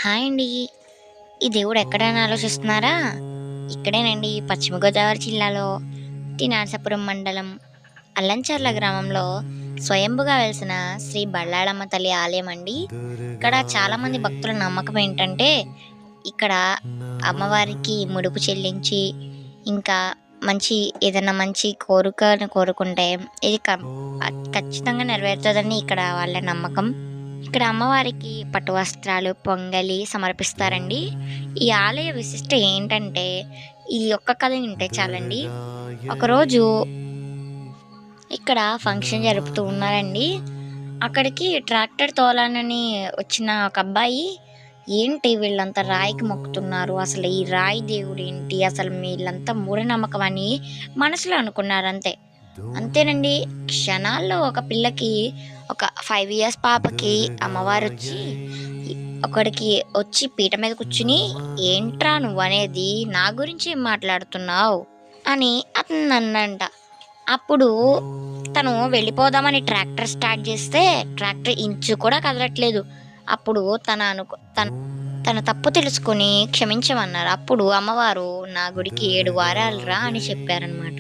Hi అండి. ఈ దేవుడు ఎక్కడని ఆలోచిస్తున్నారా? ఇక్కడేనండి పశ్చిమ గోదావరి జిల్లాలో టి. నరసాపురం మండలం అల్లంచర్ల గ్రామంలో స్వయంభుగా వెలిసిన శ్రీ బల్లాళమ్మ తల్లి ఆలయం అండి. ఇక్కడ చాలామంది భక్తుల నమ్మకం ఏంటంటే, ఇక్కడ అమ్మవారికి ముడుపు చెల్లించి, ఇంకా ఏదన్నా మంచి కోరికను కోరుకుంటే ఇది ఖచ్చితంగా నెరవేరుతదని ఇక్కడ వాళ్ళ నమ్మకం. ఇక్కడ అమ్మవారికి పట్టు వస్త్రాలు, పొంగలి సమర్పిస్తారండి. ఈ ఆలయ విశిష్ట ఏంటంటే, ఈ ఒక్క కథ వింటే చాలండి. ఒకరోజు ఇక్కడ ఫంక్షన్ జరుపుతూ ఉన్నారండి. అక్కడికి ట్రాక్టర్ తోలానని వచ్చిన ఒక అబ్బాయి, ఏంటి వీళ్ళంతా రాయికి మొక్కుతున్నారు, అసలు ఈ రాయి దేవుడేంటి, అసలు వీళ్ళంతా మూఢనమ్మకం అని మనసులో అనుకున్నారంతే. అంతేనండి. క్షణాల్లో ఒక పిల్లకి, ఒక 5 ఇయర్స్ పాపకి అమ్మవారొచ్చి అక్కడికి వచ్చి పీట మీద కూర్చుని, "ఏంట్రా నువ్వనేది? నా గురించి ఏం మాట్లాడుతున్నావు?" అని అతనన్నంట. అప్పుడు తను వెళ్ళిపోదామని ట్రాక్టర్ స్టార్ట్ చేస్తే, ట్రాక్టర్ ఇంచు కూడా కదలట్లేదు. అప్పుడు తన తప్పు తెలుసుకొని క్షమించమన్నారు. అప్పుడు అమ్మవారు, "నా గుడికి 7 వారాలు రా" అని చెప్పారనమాట.